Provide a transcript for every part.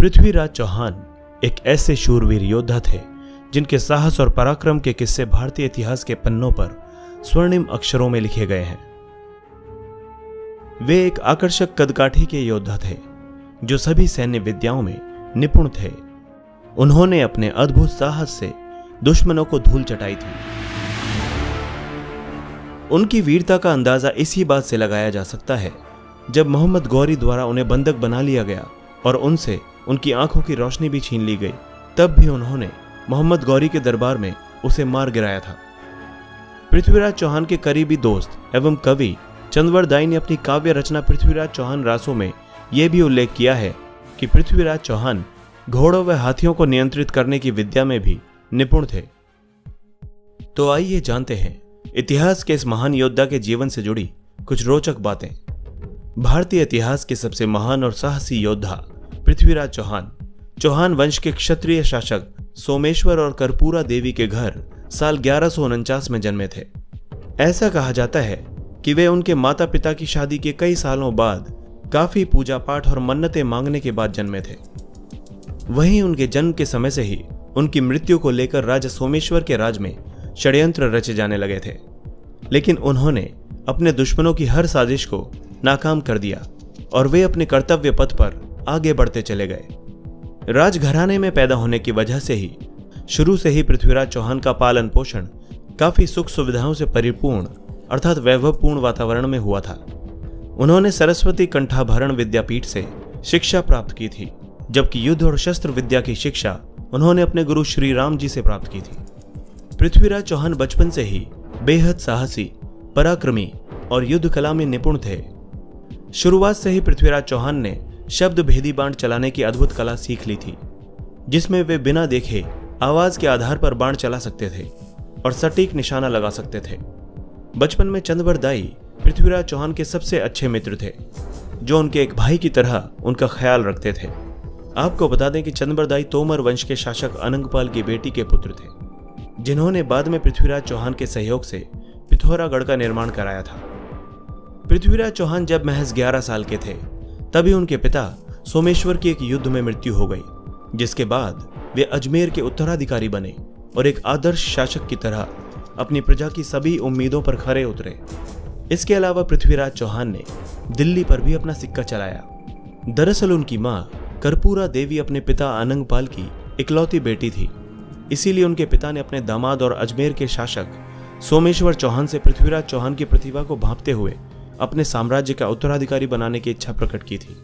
पृथ्वीराज चौहान एक ऐसे शूरवीर योद्धा थे जिनके साहस और पराक्रम के किस्से भारतीय इतिहास के पन्नों पर स्वर्णिम अक्षरों में लिखे गए हैं। वे एक आकर्षक कदकाठी के योद्धा थे जो सभी सैन्य विद्याओं में निपुण थे। उन्होंने अपने अद्भुत साहस से दुश्मनों को धूल चटाई थी। उनकी वीरता का अंदाजा इसी बात से लगाया जा सकता है जब मोहम्मद गौरी द्वारा उन्हें बंधक बना लिया गया और उनसे उनकी आंखों की रोशनी भी छीन ली गई, तब भी उन्होंने मोहम्मद गौरी के दरबार में उसे मार गिराया था। पृथ्वीराज चौहान के करीबी दोस्त एवं कवि चंद्रवर दाई ने अपनी काव्य रचना पृथ्वीराज चौहान रासों में यह भी उल्लेख किया है कि पृथ्वीराज चौहान घोड़ों व हाथियों को नियंत्रित करने की विद्या में भी निपुण थे। तो आइए जानते हैं इतिहास के इस महान योद्धा के जीवन से जुड़ी कुछ रोचक बातें। भारतीय इतिहास के सबसे महान और साहसी योद्धा पृथ्वीराज चौहान चौहान वंश के क्षत्रिय शासक सोमेश्वर और कर्पूरा देवी के घर साल 1149 में जन्मे थे। ऐसा कहा जाता है कि वे उनके माता पिता की शादी के कई सालों बाद काफी पूजा पाठ और मन्नतें मांगने के बाद जन्मे थे। वहीं उनके जन्म के समय से ही उनकी मृत्यु को लेकर राजा सोमेश्वर के राज में षड्यंत्र रचे जाने लगे थे, लेकिन उन्होंने अपने दुश्मनों की हर साजिश को नाकाम कर दिया और वे अपने कर्तव्य पथ पर आगे बढ़ते चले गए। राजघराने में पैदा होने की वजह से ही शुरू से ही पृथ्वीराज चौहान का पालन पोषण काफी सुख सुविधाओं से परिपूर्ण अर्थात वैभवपूर्ण वातावरण में हुआ था। उन्होंने सरस्वती कंठाभरण विद्यापीठ से शिक्षा प्राप्त की थी, जबकि युद्ध और शस्त्र विद्या की शिक्षा उन्होंने अपने गुरु श्री राम जी से प्राप्त की थी। पृथ्वीराज चौहान बचपन से ही बेहद साहसी, पराक्रमी और युद्ध कला में निपुण थे। शुरुआत से ही पृथ्वीराज चौहान ने शब्द भेदी बाण चलाने की अद्भुत कला सीख ली थी, जिसमें वे बिना देखे आवाज के आधार पर बाण चला सकते थे और सटीक निशाना लगा सकते थे। बचपन में चंद्रवर दाई पृथ्वीराज चौहान के सबसे अच्छे मित्र थे, जो उनके एक भाई की तरह उनका ख्याल रखते थे। आपको बता दें कि चंद्रवर दाई तोमर वंश के शासक अनंगपाल की बेटी के पुत्र थे, जिन्होंने बाद में पृथ्वीराज चौहान के सहयोग से पिथौरागढ़ का निर्माण कराया था। पृथ्वीराज चौहान जब महज 11 साल के थे तभी उनके पिता सोमेश्वर की एक युद्ध में मृत्यु हो गई, जिसके बाद वे अजमेर के उत्तराधिकारी बने और एक आदर्श शासक की तरह अपनी प्रजा की सभी उम्मीदों पर खरे उतरे। इसके अलावा पृथ्वीराज चौहान ने दिल्ली पर भी अपना सिक्का चलाया। दरअसल उनकी मां कर्पूरा देवी अपने पिता अनंगपाल की इकलौती बेटी थी, इसीलिए उनके पिता ने अपने दामाद और अजमेर के शासक सोमेश्वर चौहान से पृथ्वीराज चौहान की प्रतिभा को भांपते हुए अपने साम्राज्य का उत्तराधिकारी बनाने की इच्छा प्रकट की थी,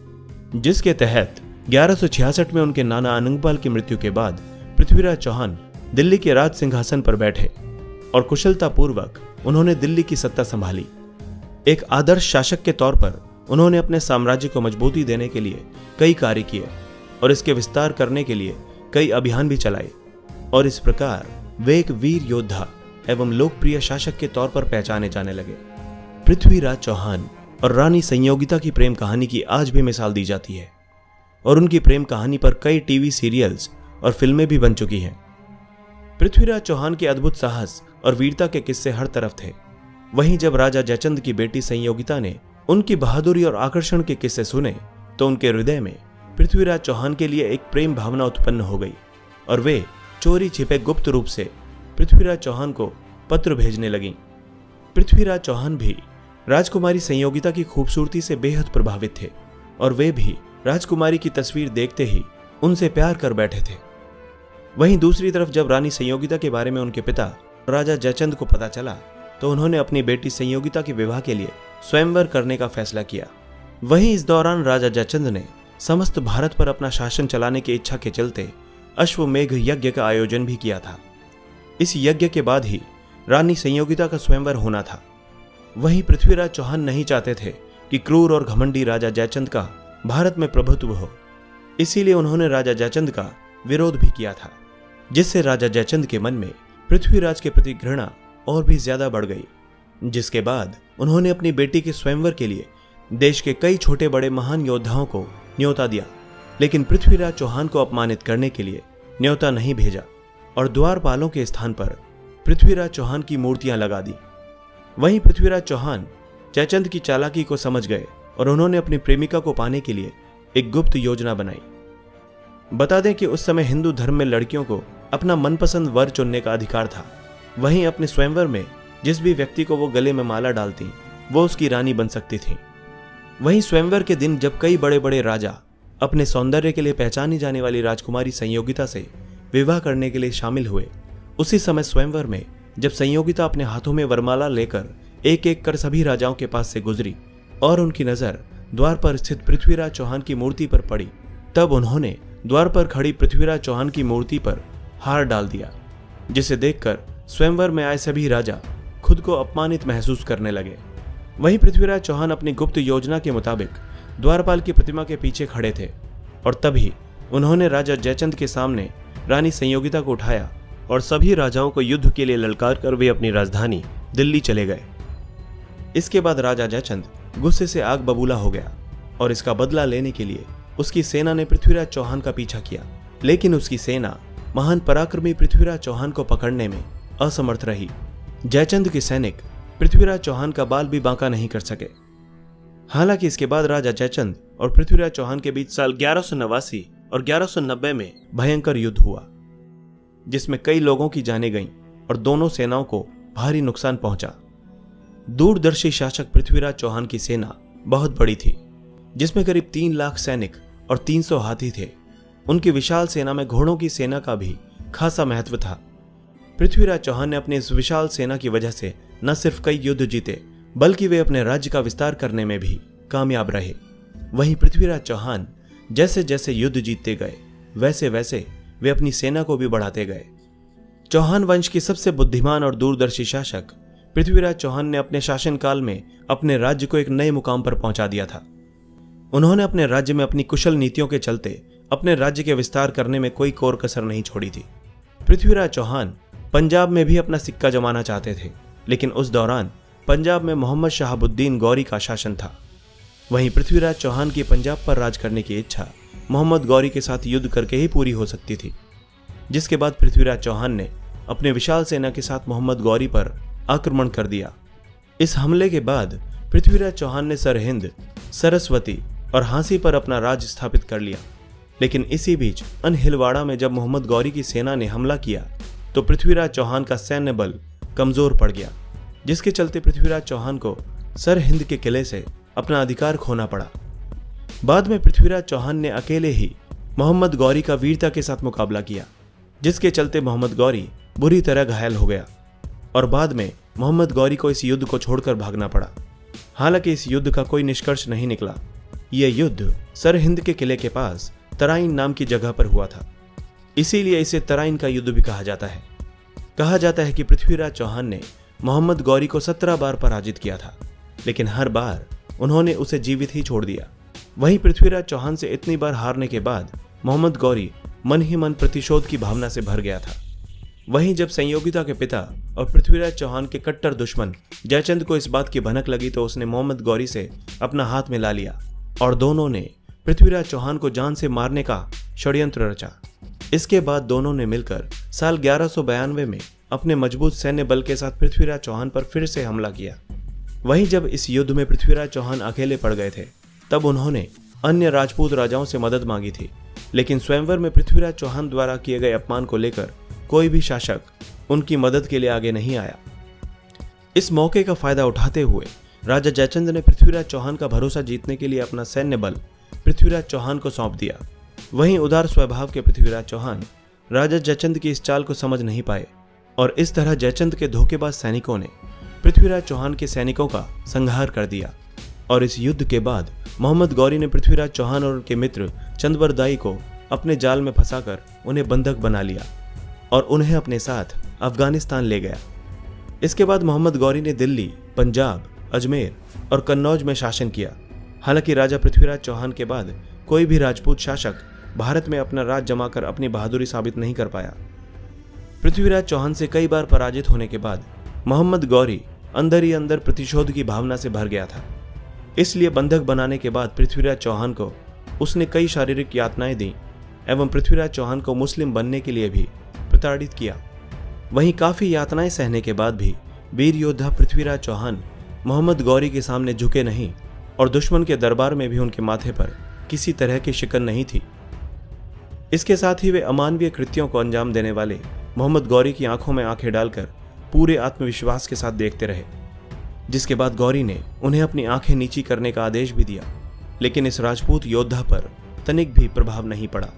जिसके तहत 1166 में उनके नाना अनंगपाल की मृत्यु के बाद पृथ्वीराज चौहान दिल्ली के राज सिंहासन पर बैठे और कुशलतापूर्वक उन्होंने दिल्ली की सत्ता संभाली। एक आदर्श शासक के तौर पर उन्होंने अपने साम्राज्य को मजबूती देने के लिए कई कार्य किए और इसके विस्तार करने के लिए कई अभियान भी चलाए, और इस प्रकार वे एक वीर योद्धा एवं लोकप्रिय शासक के तौर पर पहचाने जाने लगे। पृथ्वीराज चौहान और रानी संयोगिता की प्रेम कहानी की आज भी मिसाल दी जाती है और उनकी प्रेम कहानी पर कई टीवी सीरियल्स और फिल्में भी बन चुकी हैं। पृथ्वीराज चौहान के अद्भुत साहस और वीरता के किस्से हर तरफ थे। वहीं जब राजा जयचंद की बेटी संयोगिता ने उनकी बहादुरी और आकर्षण के किस्से सुने तो उनके हृदय में पृथ्वीराज चौहान के लिए एक प्रेम भावना उत्पन्न हो गई और वे चोरी छिपे गुप्त रूप से पृथ्वीराज चौहान को पत्र भेजने लगीं। पृथ्वीराज चौहान भी राजकुमारी संयोगिता की खूबसूरती से बेहद प्रभावित थे और वे भी राजकुमारी की तस्वीर देखते ही उनसे प्यार कर बैठे थे। वहीं दूसरी तरफ जब रानी संयोगिता के बारे में उनके पिता राजा जयचंद को पता चला तो उन्होंने अपनी बेटी संयोगिता के विवाह के लिए स्वयंवर करने का फैसला किया। वहीं इस दौरान राजा जयचंद ने समस्त भारत पर अपना शासन चलाने की इच्छा के चलते अश्वमेघ यज्ञ का आयोजन भी किया था। इस यज्ञ के बाद ही रानी संयोगिता का स्वयंवर होना था। वहीं पृथ्वीराज चौहान नहीं चाहते थे कि क्रूर और घमंडी राजा जयचंद का भारत में प्रभुत्व हो, इसीलिए उन्होंने राजा जयचंद का विरोध भी किया था, जिससे राजा जयचंद के मन में पृथ्वीराज के प्रति घृणा और भी ज्यादा बढ़ गई, जिसके बाद उन्होंने अपनी बेटी के स्वयंवर के लिए देश के कई छोटे बड़े महान योद्धाओं को न्योता दिया, लेकिन पृथ्वीराज चौहान को अपमानित करने के लिए न्योता नहीं भेजा और द्वारपालों के स्थान पर पृथ्वीराज चौहान की मूर्तियां लगा दी। वहीं पृथ्वीराज चौहान जयचंद की चालाकी को समझ गए और उन्होंने अपनी प्रेमिका को पाने के लिए एक गुप्त योजना बनाई। बता दें कि उस समय हिंदू धर्म में लड़कियों को अपना मनपसंद वर चुनने का अधिकार था। वहीं अपने स्वयंवर में जिस भी व्यक्ति को वो गले में माला डालती वो उसकी रानी बन सकती थी। वहीं स्वयंवर के दिन जब कई बड़े बड़े राजा अपने सौंदर्य के लिए पहचानी जाने वाली राजकुमारी संयोगिता से विवाह करने के लिए शामिल हुए, उसी समय स्वयंवर में जब संयोगिता अपने हाथों में वरमाला लेकर एक एक कर सभी राजाओं के पास से गुजरी और उनकी नजर द्वार पर स्थित पृथ्वीराज चौहान की मूर्ति पर पड़ी, तब उन्होंने द्वार पर खड़ी पृथ्वीराज चौहान की मूर्ति पर हार डाल दिया, जिसे देखकर स्वयंवर में आए सभी राजा खुद को अपमानित महसूस करने लगे। वहीं पृथ्वीराज चौहान अपनी गुप्त योजना के मुताबिक द्वारपाल की प्रतिमा के पीछे खड़े थे और तभी उन्होंने राजा जयचंद के सामने रानी संयोगिता को उठाया और सभी राजाओं को युद्ध के लिए ललकार कर वे अपनी राजधानी दिल्ली चले गए। इसके बाद राजा जयचंद गुस्से से आग बबूला हो गया और इसका बदला लेने के लिए उसकी सेना ने पृथ्वीराज चौहान का पीछा किया, लेकिन उसकी सेना महान पराक्रमी पृथ्वीराज चौहान को पकड़ने में असमर्थ रही। जयचंद के सैनिक पृथ्वीराज चौहान का बाल भी बांका नहीं कर सके। हालांकि इसके बाद राजा जयचंद और पृथ्वीराज चौहान के बीच साल 1189 और 1190 में भयंकर युद्ध हुआ, जिसमें कई लोगों की जानें गईं और दोनों सेनाओं को भारी नुकसान पहुंचा। दूरदर्शी शासक पृथ्वीराज चौहान की सेना बहुत बड़ी थी, जिसमें करीब 3 लाख सैनिक और 300 हाथी थे। उनकी विशाल सेना में घोड़ों की सेना का भी खासा महत्व था। पृथ्वीराज चौहान ने अपनी इस विशाल सेना की वजह से न सिर्फ कई युद्ध जीते, बल्कि वे अपने राज्य का विस्तार करने में भी कामयाब रहे। वहीं पृथ्वीराज चौहान जैसे जैसे युद्ध जीतते गए, वैसे वैसे वे अपनी सेना को भी बढ़ाते गए। चौहान वंश के सबसे बुद्धिमान और दूरदर्शी शासक पृथ्वीराज चौहान ने अपने शासनकाल में अपने राज्य को एक नए मुकाम पर पहुंचा दिया था। उन्होंने अपने राज्य में अपनी कुशल नीतियों के चलते अपने राज्य के विस्तार करने में कोई कोर कसर नहीं छोड़ी थी। पृथ्वीराज चौहान पंजाब में भी अपना सिक्का जमाना चाहते थे, लेकिन उस दौरान पंजाब में मोहम्मद शहाबुद्दीन गौरी का शासन था। वहीं पृथ्वीराज चौहान की पंजाब पर राज करने की इच्छा मोहम्मद गौरी के साथ युद्ध करके ही पूरी हो सकती थी, जिसके बाद पृथ्वीराज चौहान ने अपने विशाल सेना के साथ मोहम्मद गौरी पर आक्रमण कर दिया। इस हमले के बाद पृथ्वीराज चौहान ने सरहिंद, सरस्वती और हांसी पर अपना राज स्थापित कर लिया। लेकिन इसी बीच अनहिलवाड़ा में जब मोहम्मद गौरी की सेना ने हमला किया तो पृथ्वीराज चौहान का सैन्य बल कमजोर पड़ गया, जिसके चलते पृथ्वीराज चौहान को सरहिंद के किले से अपना अधिकार खोना पड़ा। बाद में पृथ्वीराज चौहान ने अकेले ही मोहम्मद गौरी का वीरता के साथ मुकाबला किया, जिसके चलते मोहम्मद गौरी बुरी तरह घायल हो गया और बाद में मोहम्मद गौरी को इस युद्ध को छोड़कर भागना पड़ा। हालांकि इस युद्ध का कोई निष्कर्ष नहीं निकला। यह युद्ध सरहिंद के किले के पास तराइन नाम की जगह पर हुआ था, इसीलिए इसे तराइन का युद्ध भी कहा जाता है। कहा जाता है कि पृथ्वीराज चौहान ने मोहम्मद गौरी को 17 बार पराजित किया था, लेकिन हर बार उन्होंने उसे जीवित ही छोड़ दिया। वहीं पृथ्वीराज चौहान से इतनी बार हारने के बाद मोहम्मद गौरी मन ही मन प्रतिशोध की भावना से भर गया था। वहीं जब संयोगिता के पिता और पृथ्वीराज चौहान के कट्टर दुश्मन जयचंद को इस बात की भनक लगी तो उसने मोहम्मद गौरी से अपना हाथ मिला लिया और दोनों ने पृथ्वीराज चौहान को जान से मारने का षड्यंत्र रचा। इसके बाद दोनों ने मिलकर साल 1192 में अपने मजबूत सैन्य बल के साथ पृथ्वीराज चौहान पर फिर से हमला किया। वहीं जब इस युद्ध में पृथ्वीराज चौहान अकेले पड़ गए थे, तब उन्होंने अन्य राजपूत राजाओं से मदद मांगी थी, लेकिन स्वयंवर में पृथ्वीराज चौहान द्वारा किए गए अपमान को लेकर कोई भी शासक उनकी मदद के लिए आगे नहीं आया। इस मौके का फायदा उठाते हुए राजा जयचंद ने पृथ्वीराज चौहान का भरोसा जीतने के लिए अपना सैन्य बल पृथ्वीराज चौहान को सौंप दिया। वहीं उदार स्वभाव के पृथ्वीराज चौहान राजा जयचंद की इस चाल को समझ नहीं पाए और इस तरह जयचंद के धोखेबाज सैनिकों ने पृथ्वीराज चौहान के सैनिकों का संहार कर दिया। और इस युद्ध के बाद मोहम्मद गौरी ने पृथ्वीराज चौहान और उनके मित्र चंदबरदाई को अपने जाल में फंसाकर उन्हें बंधक बना लिया और उन्हें अपने साथ अफगानिस्तान ले गया। इसके बाद मोहम्मद गौरी ने दिल्ली, पंजाब, अजमेर और कन्नौज में शासन किया। हालांकि राजा पृथ्वीराज चौहान के बाद कोई भी राजपूत शासक भारत में अपना राज जमाकर अपनी बहादुरी साबित नहीं कर पाया। पृथ्वीराज चौहान से कई बार पराजित होने के बाद मोहम्मद गौरी अंदर ही अंदर प्रतिशोध की भावना से भर गया था। इसलिए बंधक बनाने के बाद पृथ्वीराज चौहान को उसने कई शारीरिक यातनाएं दी एवं पृथ्वीराज चौहान को मुस्लिम बनने के लिए भी प्रताड़ित किया। वहीं काफी यातनाएं सहने के बाद भी वीर योद्धा पृथ्वीराज चौहान मोहम्मद गौरी के सामने झुके नहीं और दुश्मन के दरबार में भी उनके माथे पर किसी तरह की शिकन नहीं थी। इसके साथ ही वे अमानवीय कृत्यों को अंजाम देने वाले मोहम्मद गौरी की आंखों में आंखें डालकर पूरे आत्मविश्वास के साथ देखते रहे, जिसके बाद गौरी ने उन्हें अपनी आंखें नीची करने का आदेश भी दिया। लेकिन इस राजपूत योद्धा पर तनिक भी प्रभाव नहीं पड़ा,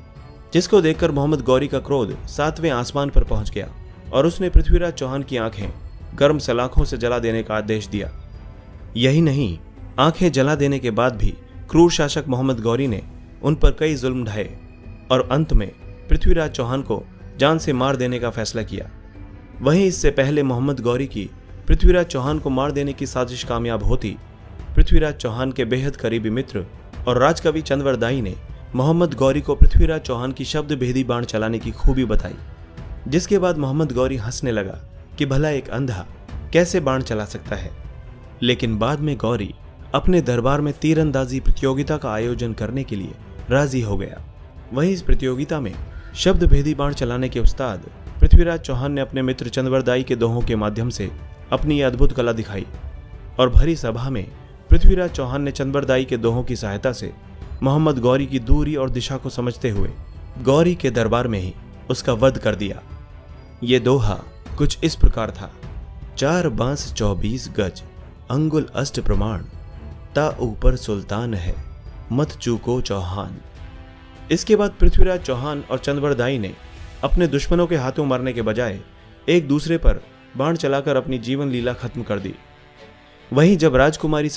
जिसको देखकर मोहम्मद गौरी का क्रोध 7वें आसमान पर पहुंच गया और उसने पृथ्वीराज चौहान की आंखें गर्म सलाखों से जला देने का आदेश दिया। यही नहीं, आंखें जला देने के बाद भी क्रूर शासक मोहम्मद गौरी ने उन पर कई जुल्म ढाए और अंत में पृथ्वीराज चौहान को जान से मार देने का फैसला किया। वहीं इससे पहले मोहम्मद गौरी की पृथ्वीराज चौहान को मार देने की साजिश कामयाब होती, पृथ्वीराज चौहान के बेहद करीबी मित्र और राजकवि चंद्रवरदाई ने मोहम्मद गौरी को पृथ्वीराज चौहान की शब्द भेदी बाण चलाने की खूबी बताई, जिसके बाद मोहम्मद गौरी हंसने लगा कि भला एक अंधा कैसे बाण चला सकता है। लेकिन बाद में गौरी अपने दरबार में तीरंदाजी प्रतियोगिता का आयोजन करने के लिए राजी हो गया। वहीं इस प्रतियोगिता में शब्द भेदी बाण चलाने के उस्ताद पृथ्वीराज चौहान ने अपने मित्र चंद्रवरदाई के दोहों के माध्यम से अपनी यह अद्भुत कला दिखाई और भरी सभा में पृथ्वीराज चौहान ने चंद्रवरदाई के दोहों की सहायता से मोहम्मद गौरी की दूरी और दिशा को समझते हुए गौरी के दरबार में ही उसका वध कर दिया। ये दोहा कुछ इस प्रकार था: 4 बांस 24 गज, अंगुल अष्ट प्रमाण, ता ऊपर सुल्तान है, मत चूको चौहान। इसके बाद पृथ्वीराज चौहान और चंद्रवरदाई ने अपने दुश्मनों के हाथों मारने के बजाय एक दूसरे पर बाण चलाकर अपनी जीवन लीला खत्म कर दी। वहीं जब राजकुमारी